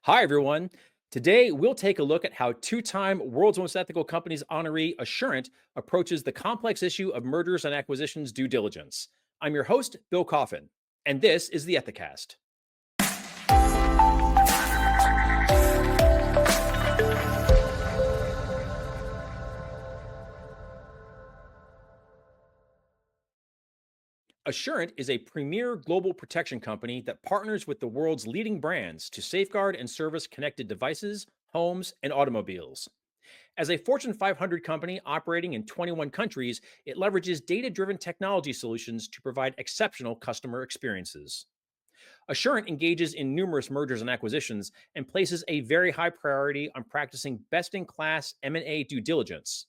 Hi, everyone. Today, we'll take a look at how two-time World's Most Ethical Companies honoree Assurant approaches the complex issue of mergers and acquisitions due diligence. I'm your host, Bill Coffin, and this is the Ethicast. Assurant is a premier global protection company that partners with the world's leading brands to safeguard and service connected devices, homes, and automobiles. As a Fortune 500 company operating in 21 countries, it leverages data driven technology solutions to provide exceptional customer experiences. Assurant engages in numerous mergers and acquisitions and places a very high priority on practicing best in class M&A due diligence.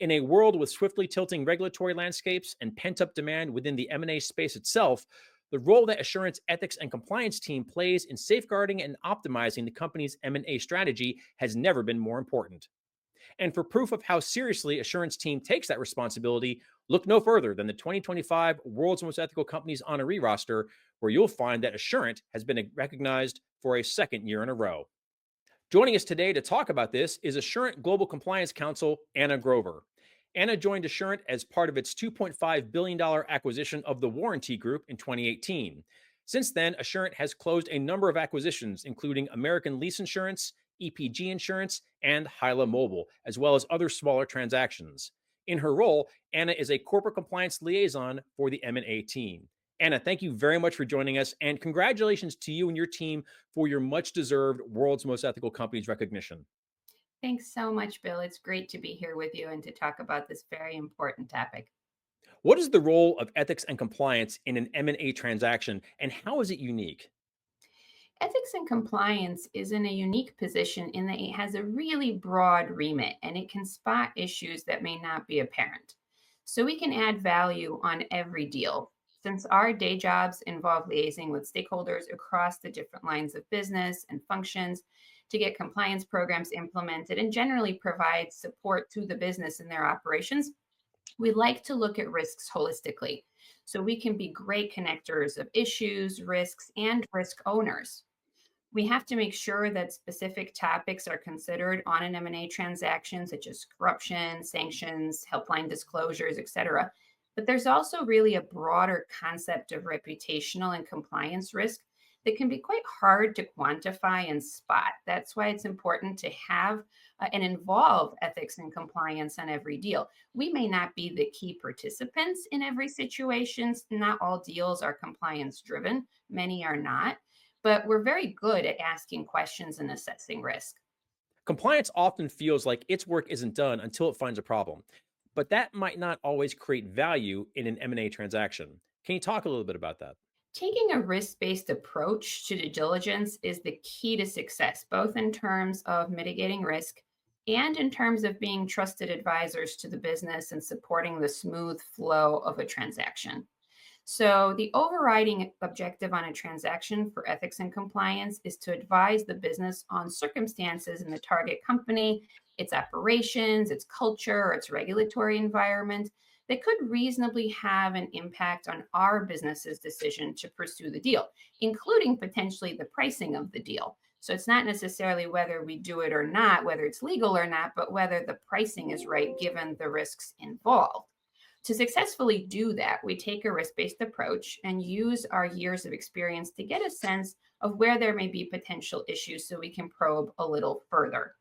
In a world with swiftly tilting regulatory landscapes and pent up demand within the M&A space itself, the role that Assurant's ethics and compliance team plays in safeguarding and optimizing the company's M&A strategy has never been more important. And for proof of how seriously Assurance team takes that responsibility, look no further than the 2025 World's Most Ethical Companies honoree roster, where you'll find that Assurant has been recognized for a second year in a row. Joining us today to talk about this is Assurant Global Compliance Counsel Anna Grover. Anna joined Assurant as part of its $2.5 billion acquisition of the Warranty Group in 2018. Since then, Assurant has closed a number of acquisitions, including American Lease Insurance, EPG Insurance, and Hyla Mobile, as well as other smaller transactions. In her role, Anna is a corporate compliance liaison for the M&A team. Anna, thank you very much for joining us, and congratulations to you and your team for your much-deserved World's Most Ethical Companies recognition. Thanks so much, Bill. It's great to be here with you and to talk about this very important topic. What is the role of ethics and compliance in an M&A transaction, and how is it unique? Ethics and compliance is in a unique position in that it has a really broad remit and it can spot issues that may not be apparent. So we can add value on every deal. Since our day jobs involve liaising with stakeholders across the different lines of business and functions to get compliance programs implemented and generally provide support to the business in their operations, we like to look at risks holistically so we can be great connectors of issues, risks, and risk owners. We have to make sure that specific topics are considered on an M&A transaction, such as corruption, sanctions, helpline disclosures, etc. But there's also really a broader concept of reputational and compliance risk that can be quite hard to quantify and spot. That's why it's important to have and involve ethics and compliance on every deal. We may not be the key participants in every situation. Not all deals are compliance driven, many are not, but we're very good at asking questions and assessing risk. Compliance often feels like its work isn't done until it finds a problem, but that might not always create value in an M&A transaction. Can you talk a little bit about that? Taking a risk based approach to due diligence is the key to success, both in terms of mitigating risk and in terms of being trusted advisors to the business and supporting the smooth flow of a transaction. So, the overriding objective on a transaction for ethics and compliance is to advise the business on circumstances in the target company, its operations, its culture, or its regulatory environment that could reasonably have an impact on our business's decision to pursue the deal, including potentially the pricing of the deal. So, it's not necessarily whether we do it or not, whether it's legal or not, but whether the pricing is right given the risks involved. To successfully do that, we take a risk based approach and use our years of experience to get a sense of where there may be potential issues so we can probe a little further.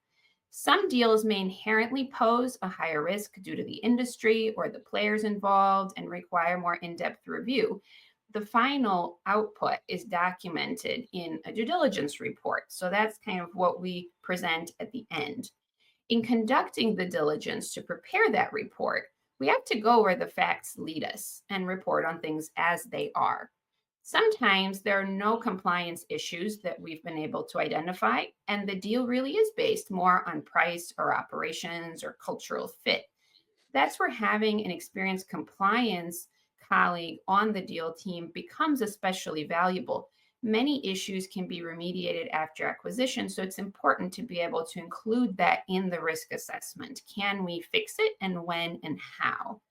Some deals may inherently pose a higher risk due to the industry or the players involved and require more in depth review. The final output is documented in a due diligence report. So that's kind of what we present at the end. In conducting the diligence to prepare that report, we have to go where the facts lead us and report on things as they are. Sometimes there are no compliance issues that we've been able to identify, and the deal really is based more on price or operations or cultural fit. That's where having an experienced compliance colleague on the deal team becomes especially valuable. Many issues can be remediated after acquisition, so it's important to be able to include that in the risk assessment. Can we fix it, and when and how?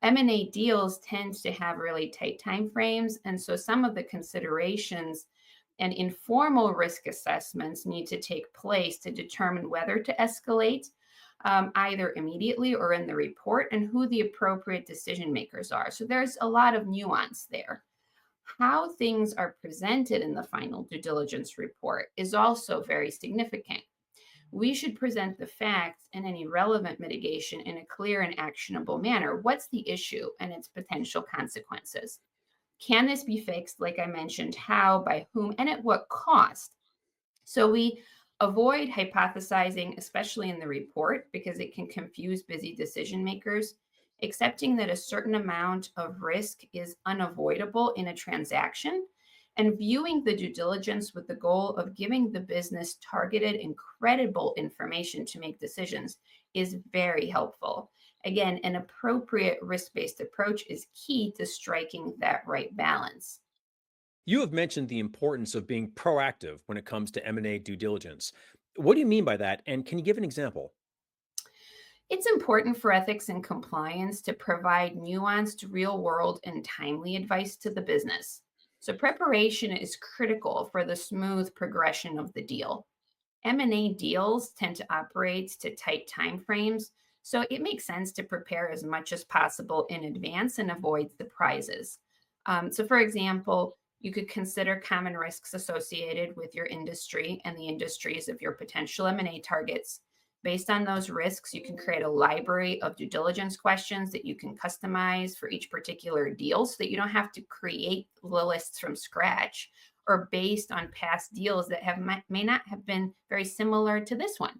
M&A deals tend to have really tight time frames, and so some of the considerations And informal risk assessments need to take place to determine whether to escalate either immediately or in the report and who the appropriate decision makers are. So there's a lot of nuance there. How things are presented in the final due diligence report is also very significant. We should present the facts and any relevant mitigation in a clear and actionable manner. What's the issue and its potential consequences? Can this be fixed? Like I mentioned, how, by whom, and at what cost? So we avoid hypothesizing, especially in the report, because it can confuse busy decision makers. Accepting that a certain amount of risk is unavoidable in a transaction, and viewing the due diligence with the goal of giving the business targeted and credible information to make decisions is very helpful. Again, an appropriate risk based approach is key to striking that right balance. You have mentioned the importance of being proactive when it comes to M&A due diligence. What do you mean by that? And can you give an example? It's important for ethics and compliance to provide nuanced, real world, and timely advice to the business. So, preparation is critical for the smooth progression of the deal. M&A deals tend to operate to tight timeframes, so it makes sense to prepare as much as possible in advance and avoid surprises. So, for example, you could consider common risks associated with your industry and the industries of your potential M&A targets. Based on those risks, you can create a library of due diligence questions that you can customize for each particular deal so that you don't have to create the lists from scratch or based on past deals that may not have been very similar to this one.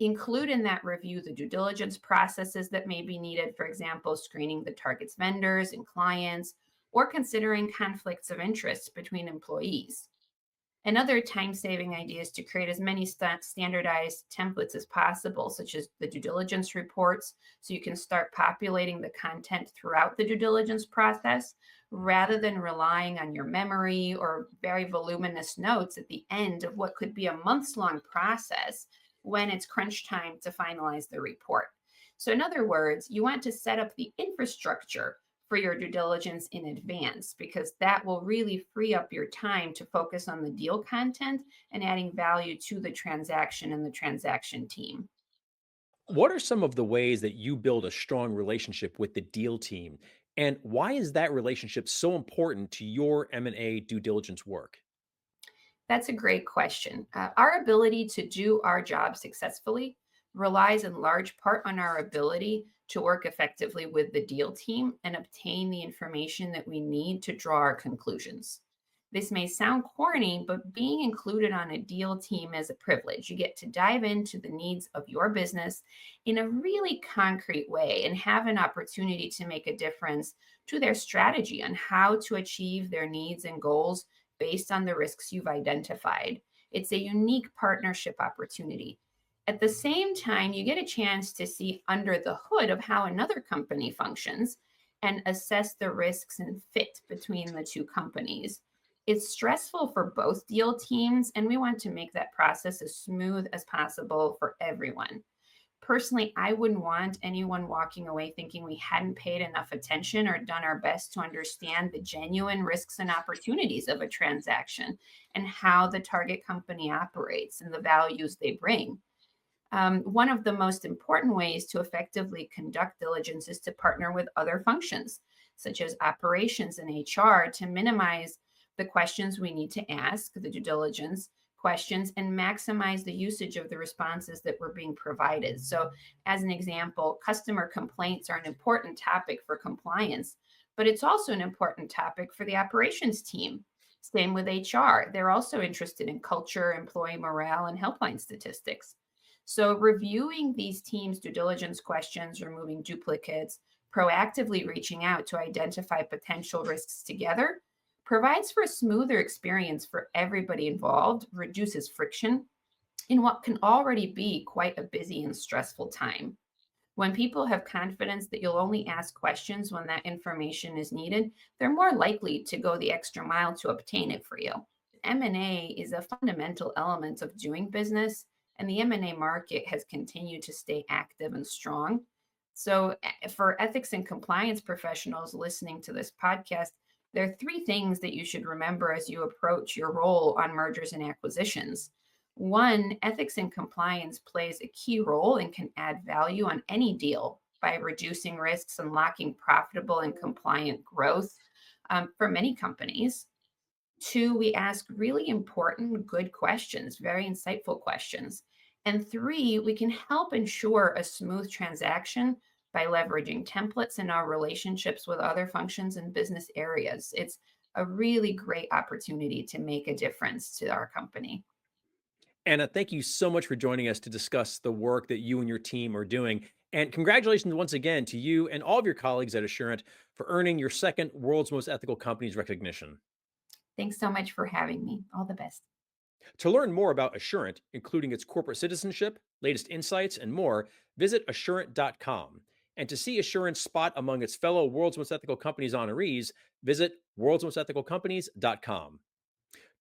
Include in that review the due diligence processes that may be needed, for example, screening the target's vendors and clients, or considering conflicts of interest between employees. Another time saving idea is to create as many standardized templates as possible, such as the due diligence reports, so you can start populating the content throughout the due diligence process rather than relying on your memory or very voluminous notes at the end of what could be a months long process when it's crunch time to finalize the report. So, in other words, you want to set up the infrastructure for your due diligence in advance because that will really free up your time to focus on the deal content and adding value to the transaction and the transaction team. What are some of the ways that you build a strong relationship with the deal team? And why is that relationship so important to your M&A due diligence work? That's a great question. Our ability to do our job successfully relies in large part on our ability to work effectively with the deal team and obtain the information that we need to draw our conclusions. This may sound corny, but being included on a deal team is a privilege. You get to dive into the needs of your business in a really concrete way and have an opportunity to make a difference to their strategy on how to achieve their needs and goals based on the risks you've identified. It's a unique partnership opportunity. At the same time, you get a chance to see under the hood of how another company functions and assess the risks and fit between the two companies. It's stressful for both deal teams, and we want to make that process as smooth as possible for everyone. Personally, I wouldn't want anyone walking away thinking we hadn't paid enough attention or done our best to understand the genuine risks and opportunities of a transaction and how the target company operates and the values they bring. One of the most important ways to effectively conduct diligence is to partner with other functions, such as operations and HR, to minimize the questions we need to ask, the due diligence questions, and maximize the usage of the responses that were being provided. So, as an example, customer complaints are an important topic for compliance, but it's also an important topic for the operations team. Same with HR. They're also interested in culture, employee morale, and helpline statistics. So, reviewing these teams' due diligence questions, removing duplicates, proactively reaching out to identify potential risks together provides for a smoother experience for everybody involved, reduces friction in what can already be quite a busy and stressful time. When people have confidence that you'll only ask questions when that information is needed, they're more likely to go the extra mile to obtain it for you. M&A is a fundamental element of doing business, and the M&A market has continued to stay active and strong. So, for ethics and compliance professionals listening to this podcast, There are three things that you should remember as you approach your role on mergers and acquisitions. One, ethics and compliance plays a key role and can add value on any deal by reducing risks, unlocking profitable and compliant growth for many companies. Two, we ask really important, good questions, very insightful questions. And three, we can help ensure a smooth transaction by leveraging templates in our relationships with other functions and business areas. It's a really great opportunity to make a difference to our company. Anna, thank you so much for joining us to discuss the work that you and your team are doing. And congratulations once again to you and all of your colleagues at Assurant for earning your second World's Most Ethical Companies recognition. Thanks so much for having me. All the best. To learn more about Assurant, including its corporate citizenship, latest insights, and more, visit assurant.com. And to see Assurant's spot among its fellow World's Most Ethical Companies honorees, visit worldsmostethicalcompanies.com.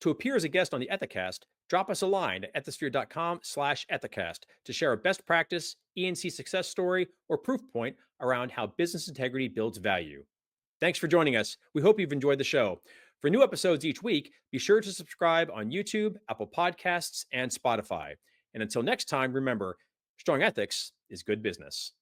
To appear as a guest on the Ethicast, drop us a line at ethisphere.com/ethicast to share a best practice, E&C success story, or proof point around how business integrity builds value. Thanks for joining us. We hope you've enjoyed the show. For new episodes each week, be sure to subscribe on YouTube, Apple Podcasts, and Spotify. And until next time, remember, strong ethics is good business.